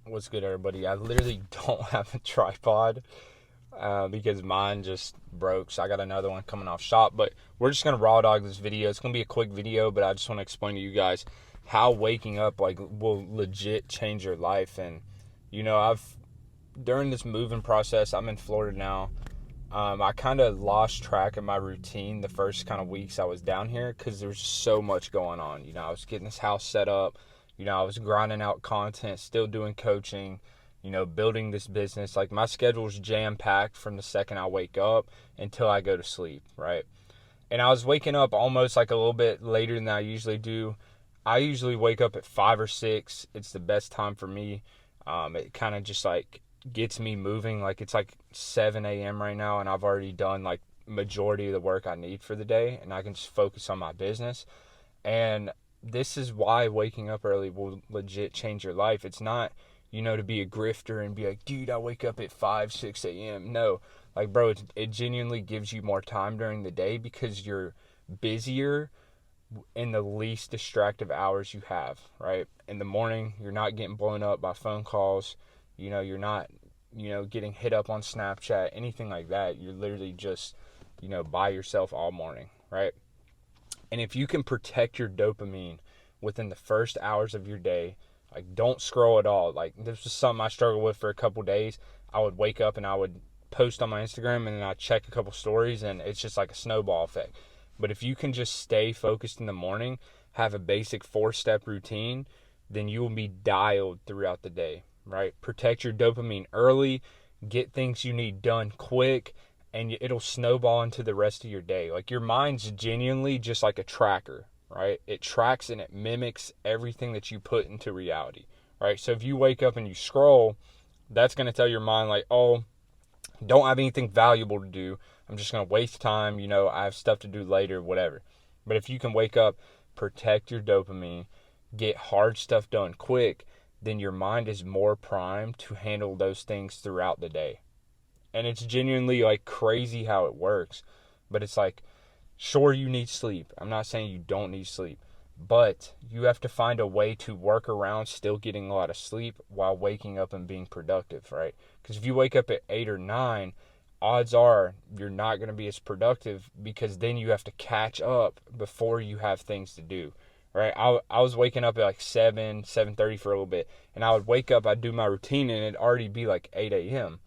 What's good, everybody? I literally don't have a tripod because mine just broke. So I got another one coming off shop. But we're just going to raw dog this video. It's going to be a quick video, but I just want to explain to you guys how waking up will legit change your life. And, during this moving process, I'm in Florida now. I kind of lost track of my routine the first kind of weeks I was down here because there was so much going on. I was getting this house set up. I was grinding out content, still doing coaching, building this business. Like, my schedule was jam-packed from the second I wake up until I go to sleep, right? And I was waking up almost like a little bit later than I usually do. I usually wake up at 5 or 6. It's the best time for me. It kind of just like gets me moving. Like, it's like 7 a.m. right now, and I've already done like majority of the work I need for the day, and I can just focus on my business. And this is why waking up early will legit change your life. It's not, to be a grifter and be like, dude, I wake up at 5, 6 a.m. No, like, bro, it genuinely gives you more time during the day because you're busier in the least distractive hours you have, right? In the morning, you're not getting blown up by phone calls. You're not, getting hit up on Snapchat, anything like that. You're literally just, by yourself all morning, right? And if you can protect your dopamine within the first hours of your day, like, don't scroll at all. Like, this was something I struggled with for a couple days. I would wake up and I would post on my Instagram, and then I'd check a couple stories, and it's just like a snowball effect. But if you can just stay focused in the morning, have a basic 4-step routine, then you will be dialed throughout the day, right? Protect your dopamine early, get things you need done quick, and it'll snowball into the rest of your day. Like, your mind's genuinely just like a tracker, right? It tracks and it mimics everything that you put into reality, right? So if you wake up and you scroll, that's going to tell your mind, like, oh, don't have anything valuable to do. I'm just going to waste time. I have stuff to do later, whatever. But if you can wake up, protect your dopamine, get hard stuff done quick, then your mind is more primed to handle those things throughout the day. And it's genuinely like crazy how it works. But it's like, sure, you need sleep. I'm not saying you don't need sleep, but you have to find a way to work around still getting a lot of sleep while waking up and being productive, right? Because if you wake up at 8 or 9, odds are you're not going to be as productive because then you have to catch up before you have things to do, right? I was waking up at like 7:30 for a little bit, and I would wake up, I'd do my routine, and it'd already be like 8 a.m.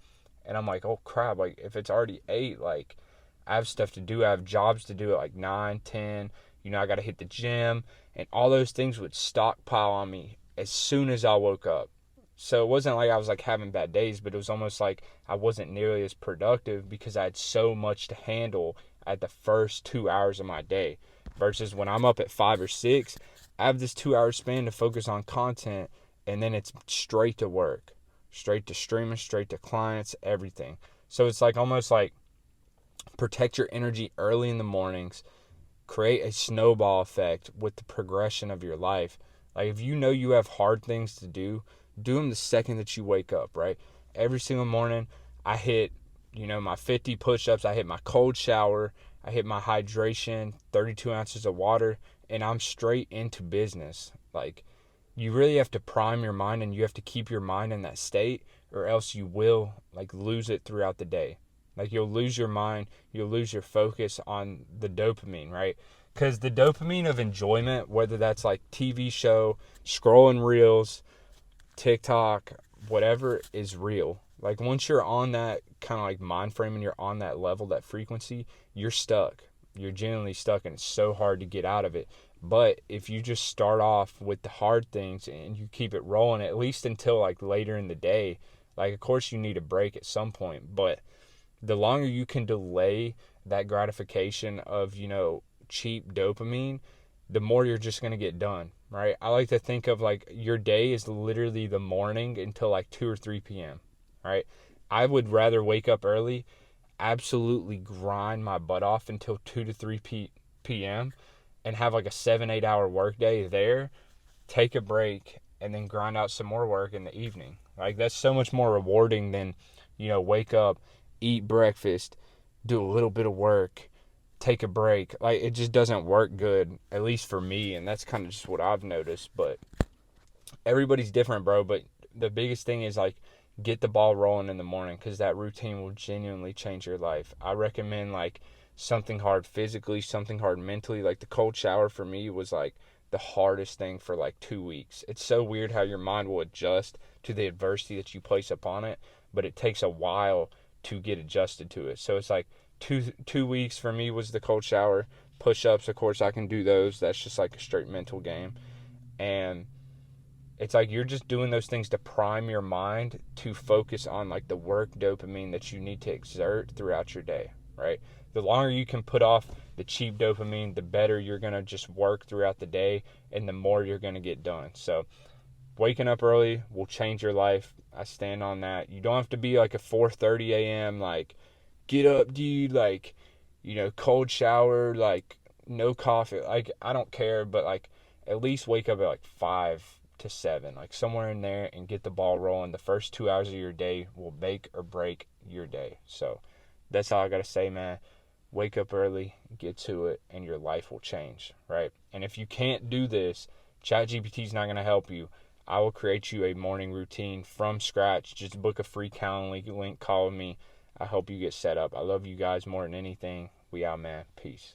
And I'm like, oh crap, like, if it's already 8, like, I have stuff to do. I have jobs to do at like 9, 10. I got to hit the gym. And all those things would stockpile on me as soon as I woke up. So it wasn't like I was like having bad days, but it was almost like I wasn't nearly as productive because I had so much to handle at the first 2 hours of my day. Versus when I'm up at 5 or 6, I have this 2 hour span to focus on content, and then it's straight to work, straight to streaming, straight to clients, everything. So it's like almost like protect your energy early in the mornings, create a snowball effect with the progression of your life. Like, if you have hard things to do them the second that you wake up, right? Every single morning, I hit, my 50 push-ups, I hit my cold shower, I hit my hydration, 32 ounces of water, and I'm straight into business. Like, you really have to prime your mind, and you have to keep your mind in that state, or else you will, like, lose it throughout the day. Like, you'll lose your mind, you'll lose your focus on the dopamine, right? Because the dopamine of enjoyment, whether that's like TV show, scrolling reels, TikTok, whatever, is real. Like, once you're on that kind of like mind frame and you're on that level, that frequency, you're stuck. You're genuinely stuck, and it's so hard to get out of it. But if you just start off with the hard things and you keep it rolling, at least until like later in the day, like, of course you need a break at some point, but the longer you can delay that gratification of, cheap dopamine, the more you're just going to get done, right? I like to think of like your day is literally the morning until like 2 or 3 p.m., right? I would rather wake up early, absolutely grind my butt off until 2 to 3 p.m. and have like a 7-8 hour work day there, take a break, and then grind out some more work in the evening. Like, that's so much more rewarding than, wake up, eat breakfast, do a little bit of work, take a break. Like, it just doesn't work good, at least for me, and that's kind of just what I've noticed. But everybody's different, bro. But the biggest thing is like get the ball rolling in the morning, because that routine will genuinely change your life. I recommend like something hard physically, something hard mentally. Like the cold shower for me was like the hardest thing for like 2 weeks. It's so weird how your mind will adjust to the adversity that you place upon it, but it takes a while to get adjusted to it. So it's like 2 weeks for me was the cold shower. Push-ups, of course, I can do those. That's just like a straight mental game. And it's like you're just doing those things to prime your mind to focus on like the work dopamine that you need to exert throughout your day, right? The longer you can put off the cheap dopamine, the better you're going to just work throughout the day, and the more you're going to get done. So waking up early will change your life. I stand on that. You don't have to be like a 4:30 a.m. like get up, dude, like, cold shower, like no coffee. Like I don't care, but like at least wake up at like 5 to 7, like somewhere in there, and get the ball rolling. The first 2 hours of your day will make or break your day. So that's all I got to say, man. Wake up early, get to it, and your life will change, right? And if you can't do this, ChatGPT is not going to help you. I will create you a morning routine from scratch. Just book a free calendar link, call me. I hope you get set up. I love you guys more than anything. We out, man. Peace.